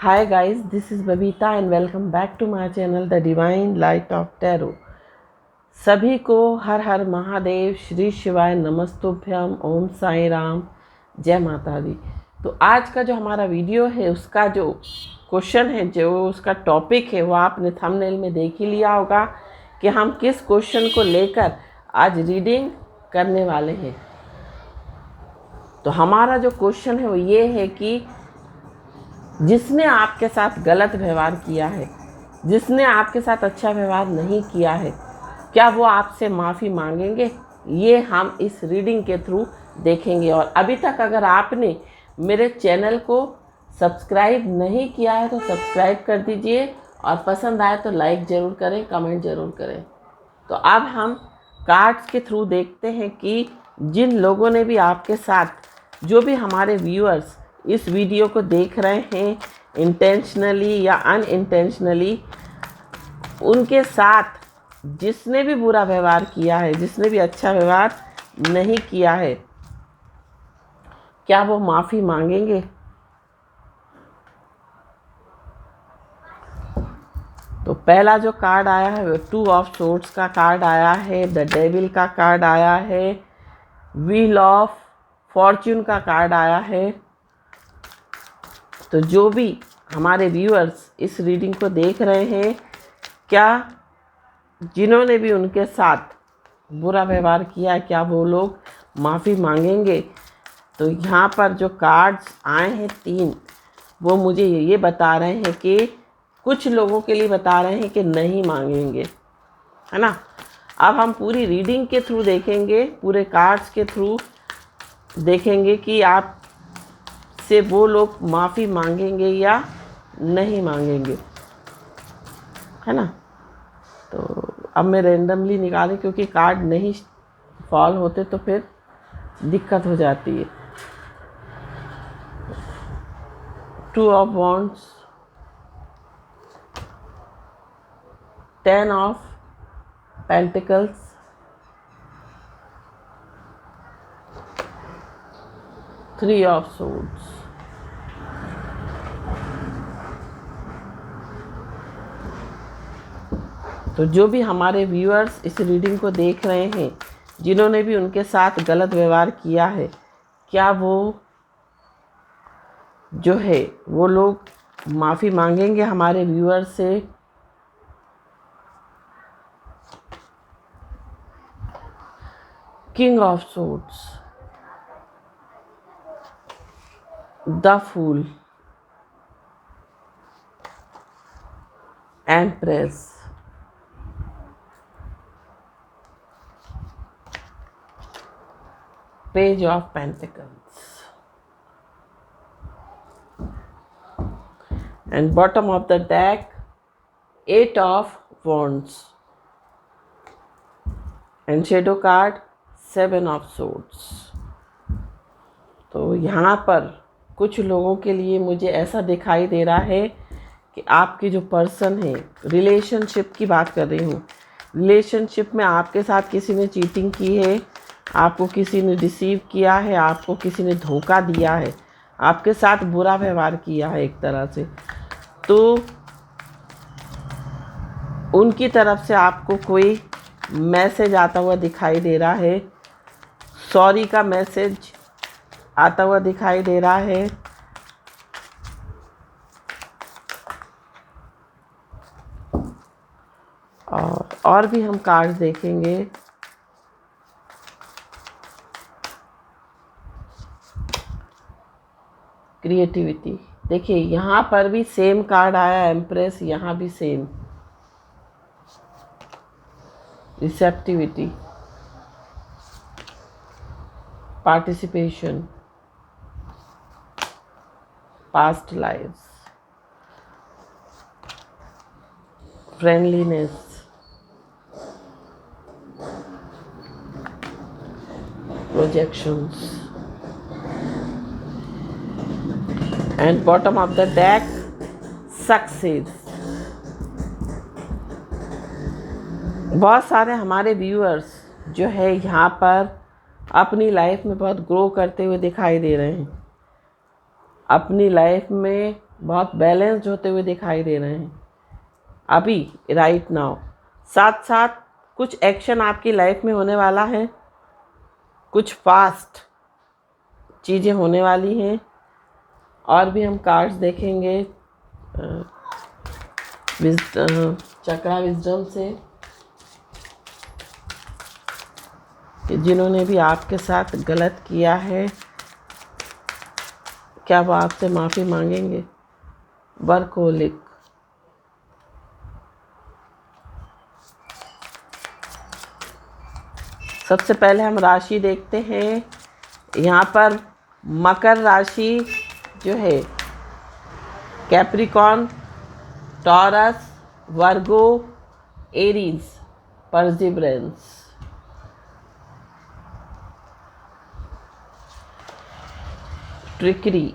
Hi guys, this is Babita and welcome back to my channel The Divine Light of Tarot। सभी को हर हर महादेव, श्री शिवाय, नमस्तुभ्यम, ओम साई राम, जय माता दी। तो आज का जो हमारा वीडियो है उसका जो क्वेश्चन है, जो उसका टॉपिक है, वो आपने थंबनेल में देख ही लिया होगा कि हम किस क्वेश्चन को लेकर आज रीडिंग करने वाले हैं। तो हमारा जो क्वेश्चन है वो ये है कि जिसने आपके साथ गलत व्यवहार किया है, जिसने आपके साथ अच्छा व्यवहार नहीं किया है, क्या वो आपसे माफ़ी मांगेंगे? ये हम इस रीडिंग के थ्रू देखेंगे। और अभी तक अगर आपने मेरे चैनल को सब्सक्राइब नहीं किया है तो सब्सक्राइब कर दीजिए और पसंद आए तो लाइक ज़रूर करें, कमेंट ज़रूर करें। तो अब हम कार्ड्स के थ्रू देखते हैं कि जिन लोगों ने भी आपके साथ, जो भी हमारे व्यूअर्स इस वीडियो को देख रहे हैं इंटेंशनली या अनइंटेंशनली, उनके साथ जिसने भी बुरा व्यवहार किया है, जिसने भी अच्छा व्यवहार नहीं किया है, क्या वो माफ़ी मांगेंगे? तो पहला जो कार्ड आया है वो 2 ऑफ सोर्ड्स का कार्ड आया है, द डेविल का कार्ड आया है, व्हील ऑफ फॉर्च्यून का कार्ड आया है। तो जो भी हमारे व्यूअर्स इस रीडिंग को देख रहे हैं, क्या जिन्होंने भी उनके साथ बुरा व्यवहार किया, क्या वो लोग माफ़ी मांगेंगे? तो यहाँ पर जो कार्ड्स आए हैं 3, वो मुझे ये बता रहे हैं कि कुछ लोगों के लिए बता रहे हैं कि नहीं मांगेंगे, है ना। अब हम पूरी रीडिंग के थ्रू देखेंगे, पूरे कार्ड्स के थ्रू देखेंगे कि आप से वो लोग माफ़ी मांगेंगे या नहीं मांगेंगे, है ना। तो अब मैं रैंडमली निकालें, क्योंकि कार्ड नहीं फॉल होते तो फिर दिक्कत हो जाती है। 2 of wands, 10 of pentacles, 3 of swords. तो जो भी हमारे व्यूअर्स इस रीडिंग को देख रहे हैं, जिन्होंने भी उनके साथ गलत व्यवहार किया है, क्या वो जो है वो लोग माफ़ी मांगेंगे हमारे व्यूअर्स से? King of swords, the fool, empress, Page of Pentacles, and bottom of the deck 8 of Wands, and shadow card 7 of Swords। तो यहाँ पर कुछ लोगों के लिए मुझे ऐसा दिखाई दे रहा है कि आपकी जो पर्सन है, रिलेशनशिप की बात कर रही हूँ, रिलेशनशिप में आपके साथ किसी ने चीटिंग की है, आपको किसी ने डिसीव किया है, आपको किसी ने धोखा दिया है, आपके साथ बुरा व्यवहार किया है एक तरह से। तो उनकी तरफ से आपको कोई मैसेज आता हुआ दिखाई दे रहा है, सॉरी का मैसेज आता हुआ दिखाई दे रहा है। और भी हम कार्ड देखेंगे। क्रिएटिविटी, देखिए यहाँ पर भी सेम कार्ड आया, एम्प्रेस, यहाँ भी same. Receptivity, participation, past lives, friendliness, projections, and bottom of the deck success। बहुत सारे हमारे व्यूअर्स जो है यहाँ पर अपनी लाइफ में बहुत ग्रो करते हुए दिखाई दे रहे हैं, अपनी लाइफ में बहुत बैलेंस्ड होते हुए दिखाई दे रहे हैं अभी राइट नाउ। साथ साथ कुछ एक्शन आपकी लाइफ में होने वाला है, कुछ फास्ट चीज़ें होने वाली हैं। और भी हम कार्ड्स देखेंगे चक्रा विजडम से कि जिन्होंने भी आपके साथ गलत किया है क्या वो आपसे माफ़ी मांगेंगे। वर्कोलिक, सबसे पहले हम राशि देखते हैं। यहाँ पर मकर राशि जो है, Capricorn, Taurus, Virgo, Aries, perseverance. Trickery,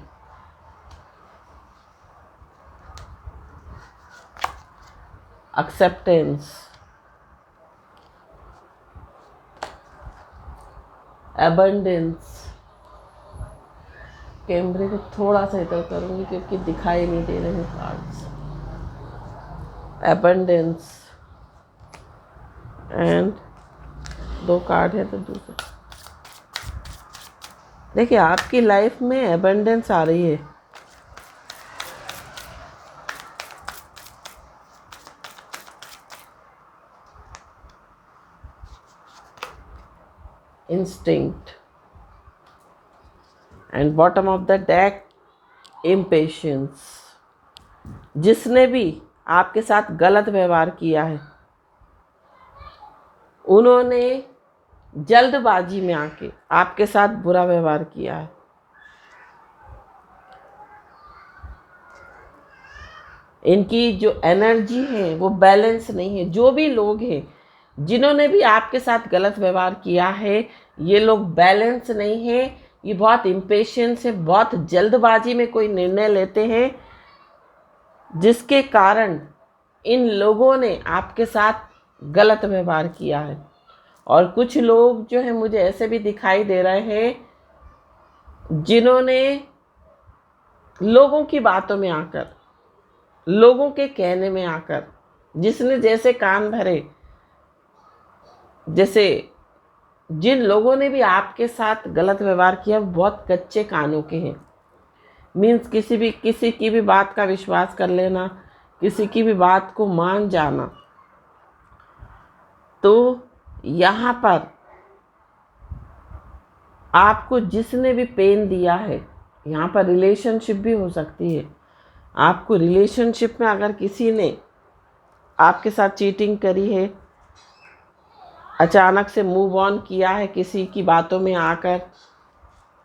acceptance, abundance. कैमरे को थोड़ा सा इधर करूँगी क्योंकि दिखाई नहीं दे रहे हैं कार्ड्स। एबंडेंस एंड 2 कार्ड है तो दूसरा देखिए, आपकी लाइफ में एबंडेंस आ रही है। Instinct and bottom of the deck impatience. जिसने भी आपके साथ गलत व्यवहार किया है उन्होंने जल्दबाजी में आके आपके साथ बुरा व्यवहार किया है। इनकी जो एनर्जी है वो बैलेंस नहीं है। जो भी लोग हैं जिन्होंने भी आपके साथ गलत व्यवहार किया है, ये लोग बैलेंस नहीं है। ये बहुत इम्पेशेंस है, बहुत जल्दबाजी में कोई निर्णय लेते हैं, जिसके कारण इन लोगों ने आपके साथ गलत व्यवहार किया है। और कुछ लोग जो है मुझे ऐसे भी दिखाई दे रहे हैं जिन्होंने लोगों की बातों में आकर, लोगों के कहने में आकर, जिसने जैसे कान भरे, जैसे जिन लोगों ने भी आपके साथ गलत व्यवहार किया बहुत कच्चे कानों के हैं। मीन्स किसी की भी बात का विश्वास कर लेना, किसी की भी बात को मान जाना। तो यहाँ पर आपको जिसने भी पेन दिया है, यहाँ पर रिलेशनशिप भी हो सकती है। आपको रिलेशनशिप में अगर किसी ने आपके साथ चीटिंग करी है, अचानक से मूव ऑन किया है किसी की बातों में आकर,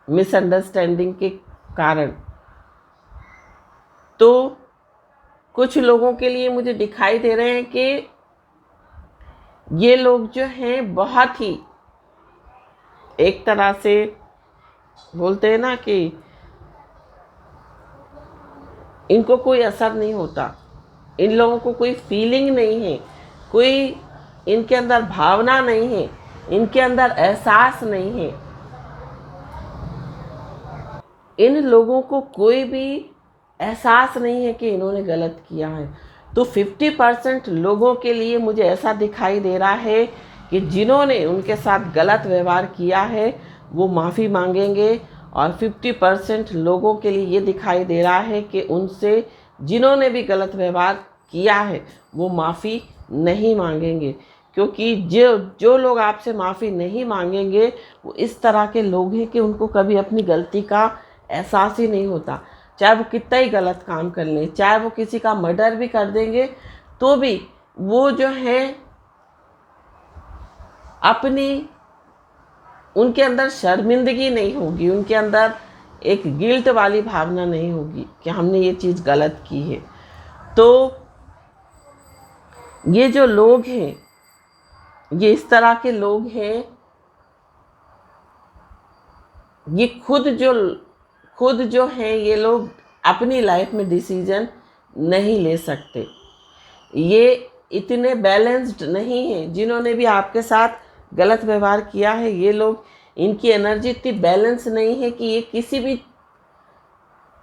मिसअंडरस्टैंडिंग के कारण, तो कुछ लोगों के लिए मुझे दिखाई दे रहे हैं कि ये लोग जो हैं बहुत ही, एक तरह से बोलते हैं ना कि इनको कोई असर नहीं होता, इन लोगों को कोई फीलिंग नहीं है, कोई इनके अंदर भावना नहीं है, इनके अंदर एहसास नहीं है। इन लोगों को कोई भी एहसास नहीं है कि इन्होंने गलत किया है। तो 50% लोगों के लिए मुझे ऐसा दिखाई दे रहा है कि जिन्होंने उनके साथ गलत व्यवहार किया है वो माफ़ी मांगेंगे, और 50% लोगों के लिए ये दिखाई दे रहा है कि उनसे जिन्होंने भी गलत व्यवहार किया है वो माफ़ी नहीं मांगेंगे। क्योंकि जो लोग आपसे माफ़ी नहीं मांगेंगे वो इस तरह के लोग हैं कि उनको कभी अपनी गलती का एहसास ही नहीं होता। चाहे वो कितना ही गलत काम कर लें, चाहे वो किसी का मर्डर भी कर देंगे, तो भी वो जो है अपनी, उनके अंदर शर्मिंदगी नहीं होगी, उनके अंदर एक गिल्ट वाली भावना नहीं होगी कि हमने ये चीज़ गलत की है। तो ये जो लोग हैं, ये इस तरह के लोग हैं, ये खुद जो हैं ये लोग अपनी लाइफ में डिसीजन नहीं ले सकते। ये इतने बैलेंस्ड नहीं हैं। जिन्होंने भी आपके साथ गलत व्यवहार किया है, ये लोग, इनकी एनर्जी इतनी बैलेंस नहीं है कि ये किसी भी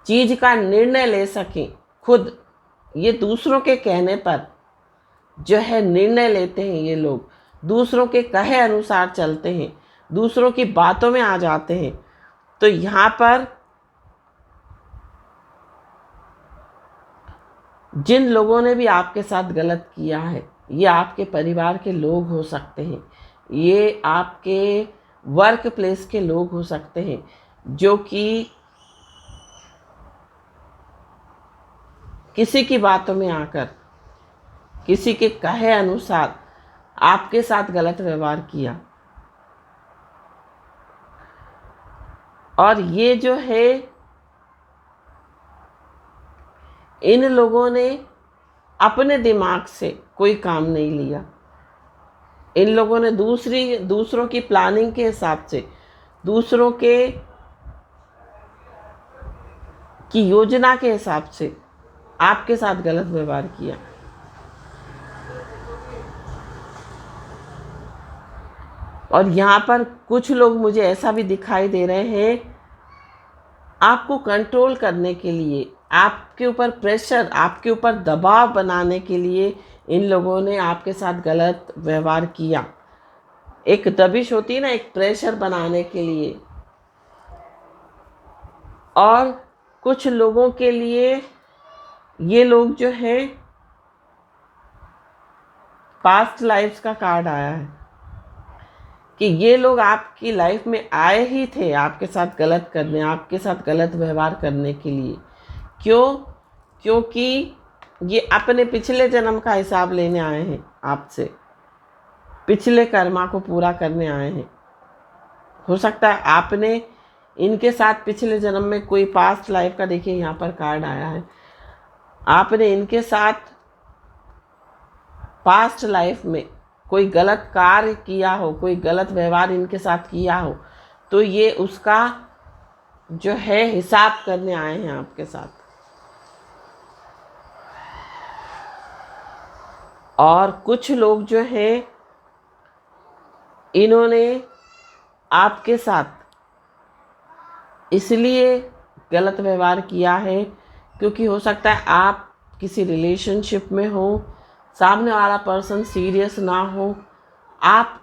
चीज़ का निर्णय ले सकें खुद। ये दूसरों के कहने पर जो है निर्णय लेते हैं, ये लोग दूसरों के कहे अनुसार चलते हैं, दूसरों की बातों में आ जाते हैं। तो यहाँ पर जिन लोगों ने भी आपके साथ गलत किया है, ये आपके परिवार के लोग हो सकते हैं, ये आपके वर्क प्लेस के लोग हो सकते हैं, जो कि किसी की बातों में आकर किसी के कहे अनुसार आपके साथ गलत व्यवहार किया। और ये जो है, इन लोगों ने अपने दिमाग से कोई काम नहीं लिया। इन लोगों ने दूसरों की प्लानिंग के हिसाब से, दूसरों की योजना के हिसाब से आपके साथ गलत व्यवहार किया। और यहाँ पर कुछ लोग मुझे ऐसा भी दिखाई दे रहे हैं, आपको कंट्रोल करने के लिए, आपके ऊपर प्रेशर, आपके ऊपर दबाव बनाने के लिए इन लोगों ने आपके साथ गलत व्यवहार किया। एक दबिश होती है ना, एक प्रेशर बनाने के लिए। और कुछ लोगों के लिए ये लोग जो हैं, पास्ट लाइफ्स का कार्ड आया है कि ये लोग आपकी लाइफ में आए ही थे आपके साथ गलत करने, आपके साथ गलत व्यवहार करने के लिए। क्यों? क्योंकि ये अपने पिछले जन्म का हिसाब लेने आए हैं आपसे, पिछले कर्मा को पूरा करने आए हैं। हो सकता है आपने इनके साथ पिछले जन्म में कोई पास्ट लाइफ का, देखिए यहाँ पर कार्ड आया है, आपने इनके साथ पास्ट लाइफ में कोई गलत कार्य किया हो, कोई गलत व्यवहार इनके साथ किया हो, तो ये उसका जो है हिसाब करने आए हैं आपके साथ। और कुछ लोग जो हैं, इन्होंने आपके साथ इसलिए गलत व्यवहार किया है क्योंकि हो सकता है आप किसी रिलेशनशिप में हो, सामने वाला पर्सन सीरियस ना हो, आप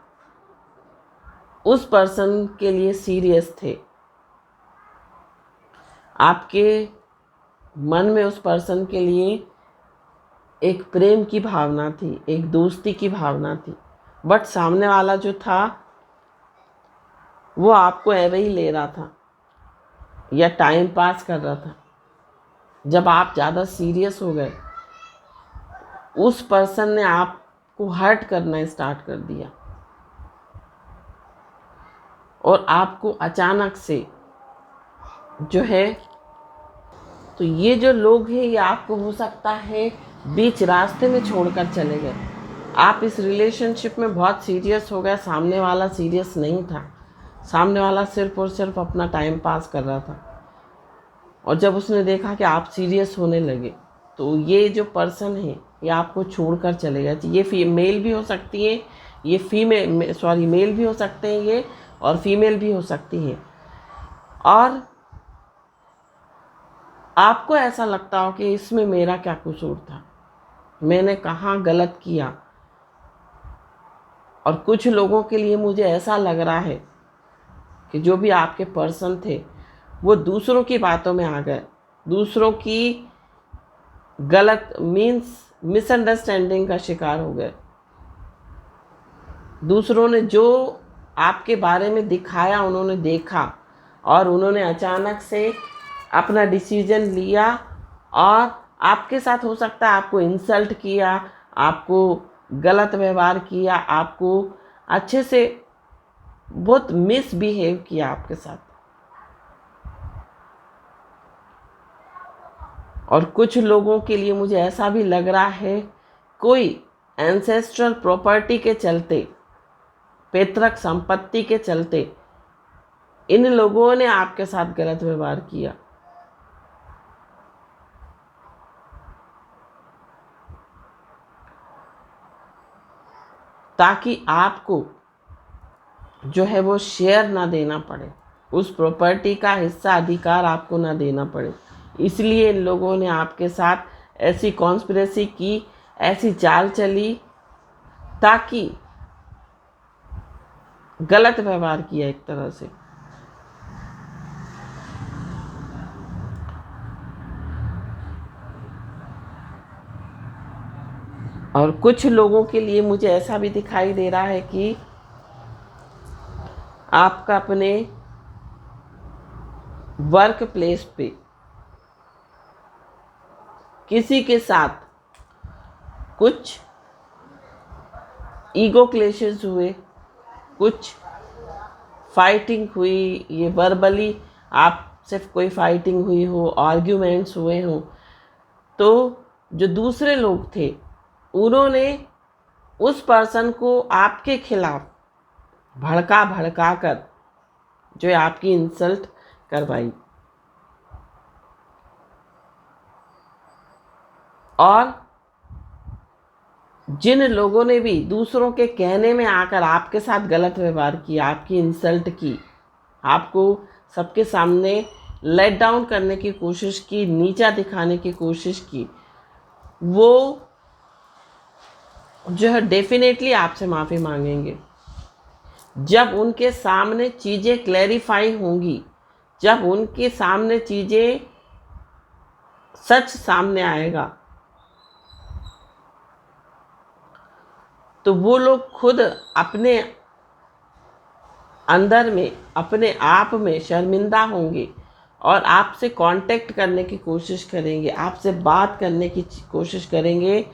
उस पर्सन के लिए सीरियस थे, आपके मन में उस पर्सन के लिए एक प्रेम की भावना थी, एक दोस्ती की भावना थी, बट सामने वाला जो था वो आपको ऐसे ही ले रहा था या टाइम पास कर रहा था। जब आप ज़्यादा सीरियस हो गए, उस पर्सन ने आपको हर्ट करना स्टार्ट कर दिया और आपको अचानक से जो है, तो ये जो लोग हैं, ये आपको हो सकता है बीच रास्ते में छोड़कर चले गए। आप इस रिलेशनशिप में बहुत सीरियस हो गए, सामने वाला सीरियस नहीं था, सामने वाला सिर्फ और सिर्फ अपना टाइम पास कर रहा था। और जब उसने देखा कि आप सीरियस होने लगे, तो ये जो पर्सन है ये आपको छोड़कर चले गए। ये मेल भी हो सकती है, ये मेल भी हो सकते हैं ये, और फीमेल भी हो सकती है। और आपको ऐसा लगता हो कि इसमें मेरा क्या कसूर था, मैंने कहाँ गलत किया। और कुछ लोगों के लिए मुझे ऐसा लग रहा है कि जो भी आपके पर्सन थे वो दूसरों की बातों में आ गए, दूसरों की गलत मिसअंडरस्टैंडिंग का शिकार हो गए। दूसरों ने जो आपके बारे में दिखाया, उन्होंने देखा और उन्होंने अचानक से अपना डिसीजन लिया और आपके साथ हो सकता है आपको इंसल्ट किया, आपको गलत व्यवहार किया, आपको अच्छे से बहुत मिसबिहेव किया आपके साथ। और कुछ लोगों के लिए मुझे ऐसा भी लग रहा है, कोई एंसेस्ट्रल प्रॉपर्टी के चलते, पैतृक संपत्ति के चलते इन लोगों ने आपके साथ गलत व्यवहार किया। ताकि आपको जो है वो शेयर ना देना पड़े, उस प्रॉपर्टी का हिस्सा अधिकार आपको ना देना पड़े, इसलिए इन लोगों ने आपके साथ ऐसी कॉन्स्पिरेसी की, ऐसी चाल चली, ताकि गलत व्यवहार किया एक तरह से। और कुछ लोगों के लिए मुझे ऐसा भी दिखाई दे रहा है कि आपका अपने वर्क प्लेस पे किसी के साथ कुछ ईगो क्लेशेस हुए, कुछ फाइटिंग हुई, ये वर्बली आप सिर्फ कोई फाइटिंग हुई हो, आर्ग्यूमेंट्स हुए हों, तो जो दूसरे लोग थे उन्होंने उस पर्सन को आपके खिलाफ भड़का कर जो है आपकी इंसल्ट करवाई। और जिन लोगों ने भी दूसरों के कहने में आकर आपके साथ गलत व्यवहार किया, आपकी इंसल्ट की, आपको सबके सामने लेट डाउन करने की कोशिश की, नीचा दिखाने की कोशिश की, वो जो है डेफिनेटली आपसे माफ़ी मांगेंगे। जब उनके सामने चीज़ें क्लैरिफाई होंगी, जब उनके सामने चीज़ें सच सामने आएगा, तो वो लोग खुद अपने अंदर में, अपने आप में शर्मिंदा होंगे और आपसे कांटेक्ट करने की कोशिश करेंगे, आपसे बात करने की कोशिश करेंगे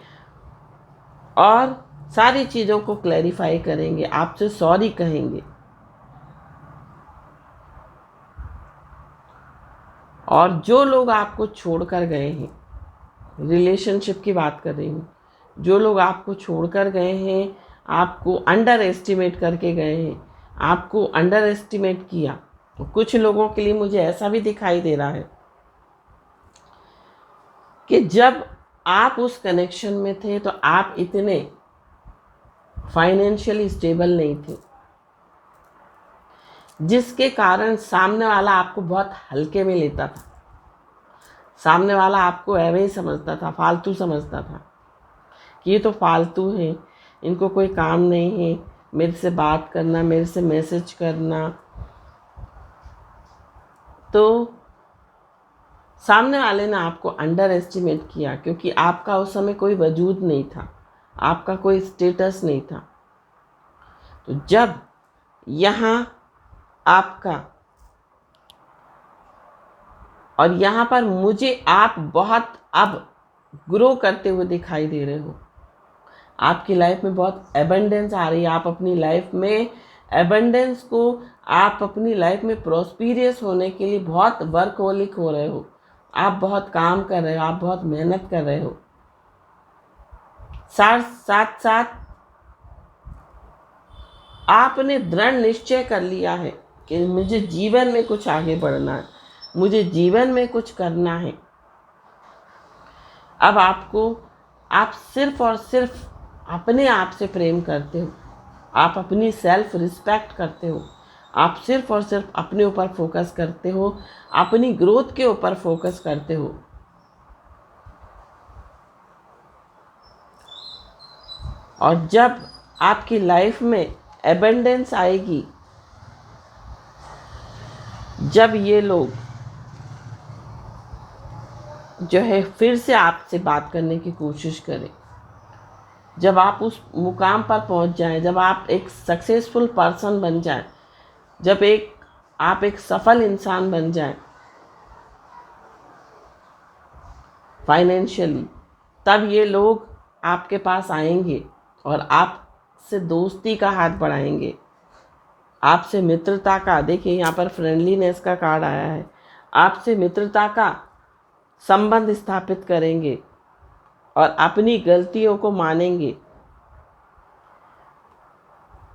और सारी चीज़ों को क्लैरिफाई करेंगे, आपसे सॉरी कहेंगे। और जो लोग आपको छोड़कर गए हैं, रिलेशनशिप की बात कर रही हूँ, जो लोग आपको छोड़कर गए हैं, आपको अंडर एस्टिमेट करके गए हैं, आपको अंडर एस्टिमेट किया, तो कुछ लोगों के लिए मुझे ऐसा भी दिखाई दे रहा है कि जब आप उस कनेक्शन में थे तो आप इतने फाइनेंशियली स्टेबल नहीं थे, जिसके कारण सामने वाला आपको बहुत हल्के में लेता था। सामने वाला आपको ऐवे ही समझता था, फालतू समझता था कि ये तो फालतू हैं, इनको कोई काम नहीं है मेरे से बात करना, मेरे से मैसेज करना। तो सामने वाले ने आपको अंडर एस्टिमेट किया, क्योंकि आपका उस समय कोई वजूद नहीं था, आपका कोई स्टेटस नहीं था। तो जब यहाँ आपका, और यहाँ पर मुझे आप बहुत अब ग्रो करते हुए दिखाई दे रहे हो, आपकी लाइफ में बहुत एबंडेंस आ रही है, आप अपनी लाइफ में एबंडेंस को, आप अपनी लाइफ में प्रॉस्पेरियस होने के लिए बहुत वर्कहोलिक हो रहे हो, आप बहुत काम कर रहे हो, आप बहुत मेहनत कर रहे हो। साथ साथ आपने दृढ़ निश्चय कर लिया है कि मुझे जीवन में कुछ आगे बढ़ना है, मुझे जीवन में कुछ करना है। अब आप सिर्फ और सिर्फ अपने आप से प्रेम करते हो, आप अपनी सेल्फ रिस्पेक्ट करते हो, आप सिर्फ और सिर्फ अपने ऊपर फोकस करते हो, अपनी ग्रोथ के ऊपर फोकस करते हो। और जब आपकी लाइफ में एबंडेंस आएगी, जब ये लोग जो है फिर से आपसे बात करने की कोशिश करें, जब आप उस मुकाम पर पहुंच जाएं, जब आप एक सक्सेसफुल पर्सन बन जाएं, जब आप एक सफल इंसान बन जाएं फाइनेंशियली, तब ये लोग आपके पास आएंगे और आपसे दोस्ती का हाथ बढ़ाएंगे, आपसे मित्रता का, देखिए यहाँ पर फ्रेंडलीनेस का कार्ड आया है, आपसे मित्रता का संबंध स्थापित करेंगे और अपनी गलतियों को मानेंगे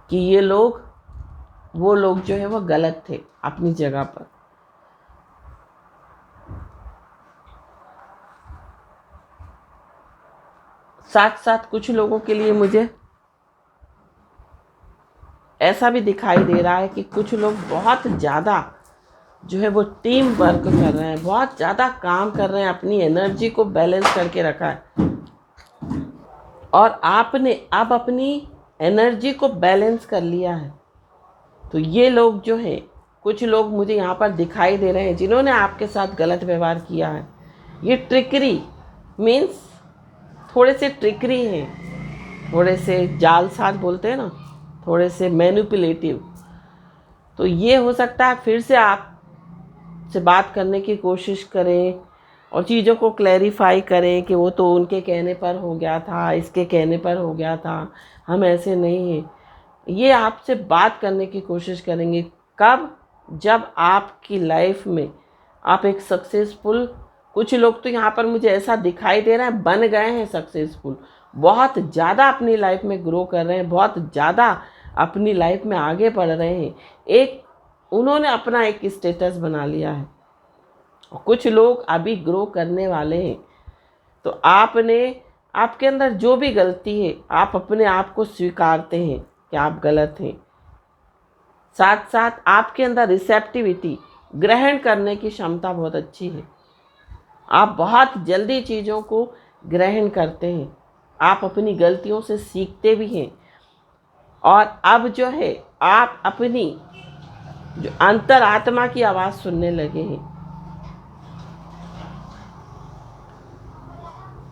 कि ये लोग, वो लोग जो है वो गलत थे अपनी जगह पर। साथ साथ कुछ लोगों के लिए मुझे ऐसा भी दिखाई दे रहा है कि कुछ लोग बहुत ज़्यादा जो है वो टीम वर्क कर रहे हैं, बहुत ज़्यादा काम कर रहे हैं, अपनी एनर्जी को बैलेंस करके रखा है। और आपने अब अपनी एनर्जी को बैलेंस कर लिया है। तो ये लोग जो हैं, कुछ लोग मुझे यहाँ पर दिखाई दे रहे हैं जिन्होंने आपके साथ गलत व्यवहार किया है। ये ट्रिकरी मीन्स थोड़े से ट्रिकरी हैं, थोड़े से जालसाज बोलते हैं ना, थोड़े से मैनिपुलेटिव। तो ये हो सकता है फिर से आप से बात करने की कोशिश करें और चीज़ों को क्लैरिफाई करें कि वो तो उनके कहने पर हो गया था, इसके कहने पर हो गया था, हम ऐसे नहीं हैं। ये आपसे बात करने की कोशिश करेंगे। कब? जब आपकी लाइफ में आप एक सक्सेसफुल, कुछ लोग तो यहाँ पर मुझे ऐसा दिखाई दे रहा है बन गए हैं सक्सेसफुल, बहुत ज़्यादा अपनी लाइफ में ग्रो कर रहे हैं, बहुत ज़्यादा अपनी लाइफ में आगे बढ़ रहे हैं। उन्होंने अपना एक स्टेटस बना लिया है। कुछ लोग अभी ग्रो करने वाले हैं। तो आपके अंदर जो भी गलती है, आप अपने आप को स्वीकारते हैं कि आप गलत हैं। साथ साथ आपके अंदर रिसेप्टिविटी, ग्रहण करने की क्षमता बहुत अच्छी है। आप बहुत जल्दी चीज़ों को ग्रहण करते हैं, आप अपनी गलतियों से सीखते भी हैं। और अब जो है आप अपनी जो अंतरात्मा की आवाज़ सुनने लगे हैं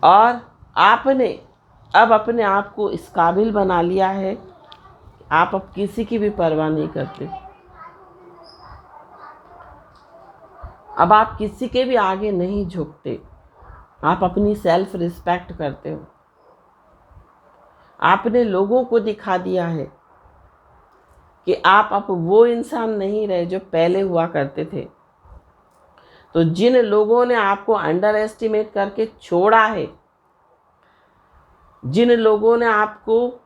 और आपने अब अपने आप को इस काबिल बना लिया है, आप अब किसी की भी परवाह नहीं करते। अब आप किसी के भी आगे नहीं झुकते, आप अपनी सेल्फ रिस्पेक्ट करते हो। आपने लोगों को दिखा दिया है कि आप अब वो इंसान नहीं रहे जो पहले हुआ करते थे। तो जिन लोगों ने आपको अंडर एस्टिमेट करके छोड़ा है, जिन लोगों ने आपको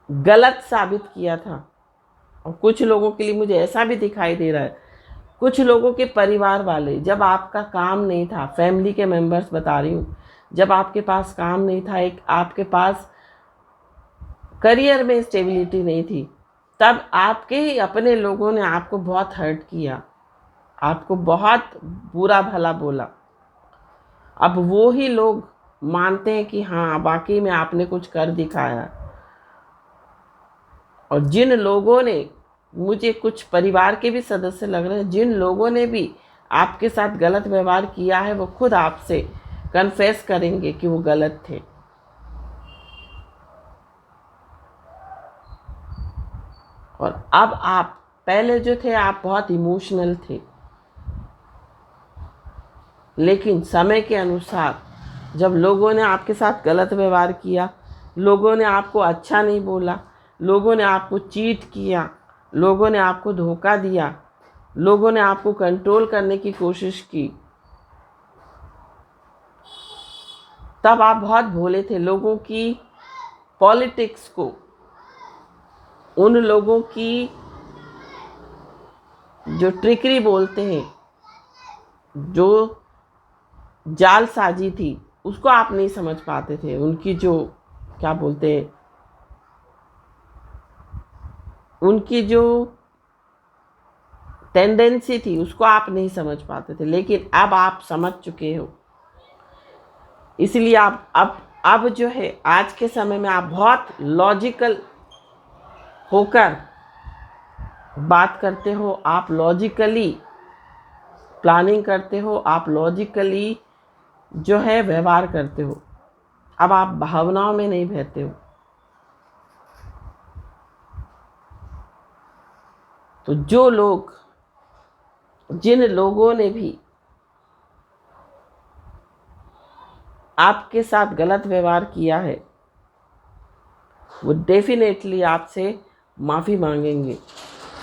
गलत साबित किया था, और कुछ लोगों के लिए मुझे ऐसा भी दिखाई दे रहा है, कुछ लोगों के परिवार वाले, जब आपका काम नहीं था, फैमिली के मेंबर्स बता रही हूँ, जब आपके पास काम नहीं था, एक आपके पास करियर में स्टेबिलिटी नहीं थी, तब आपके ही अपने लोगों ने आपको बहुत हर्ट किया, आपको बहुत बुरा भला बोला। अब वो ही लोग मानते हैं कि हाँ वाकई में आपने कुछ कर दिखाया। और जिन लोगों ने, मुझे कुछ परिवार के भी सदस्य लग रहे हैं, जिन लोगों ने भी आपके साथ गलत व्यवहार किया है, वो खुद आपसे कन्फेस करेंगे कि वो गलत थे। और अब आप, पहले जो थे आप बहुत इमोशनल थे, लेकिन समय के अनुसार जब लोगों ने आपके साथ गलत व्यवहार किया, लोगों ने आपको अच्छा नहीं बोला, लोगों ने आपको चीट किया, लोगों ने आपको धोखा दिया, लोगों ने आपको कंट्रोल करने की कोशिश की, तब आप बहुत भोले थे। लोगों की पॉलिटिक्स को, उन लोगों की जो ट्रिकरी बोलते हैं, जो जालसाजी थी, उसको आप नहीं समझ पाते थे। उनकी जो, क्या बोलते हैं, उनकी जो टेंडेंसी थी उसको आप नहीं समझ पाते थे, लेकिन अब आप समझ चुके हो। इसलिए आप अब जो है आज के समय में आप बहुत लॉजिकल होकर बात करते हो, आप लॉजिकली प्लानिंग करते हो, आप लॉजिकली जो है व्यवहार करते हो। अब आप भावनाओं में नहीं बहते हो। तो जो लोग, जिन लोगों ने भी आपके साथ गलत व्यवहार किया है, वो डेफिनेटली आपसे माफ़ी मांगेंगे।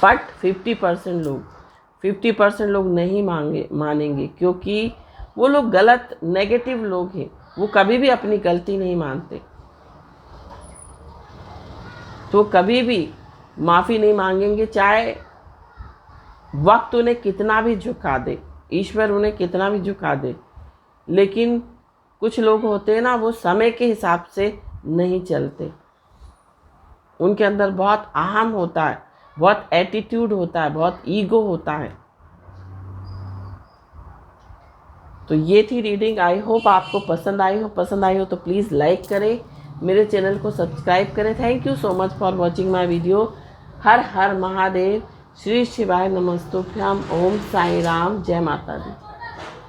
बट 50% लोग नहीं मानेंगे, क्योंकि वो लोग गलत, नेगेटिव लोग हैं, वो कभी भी अपनी गलती नहीं मानते, तो कभी भी माफ़ी नहीं मांगेंगे, चाहे वक्त उन्हें कितना भी झुका दे, ईश्वर उन्हें कितना भी झुका दे। लेकिन कुछ लोग होते हैं ना, वो समय के हिसाब से नहीं चलते, उनके अंदर बहुत अहम होता है, बहुत एटीट्यूड होता है, बहुत ईगो होता है। तो ये थी रीडिंग। आई होप आपको पसंद आई हो तो प्लीज़ लाइक करें, मेरे चैनल को सब्सक्राइब करें। Thank you so much for watching my video. हर हर महादेव, श्री शिवाय नमस्तुभ्याम, ओम साई राम, जय माता दी।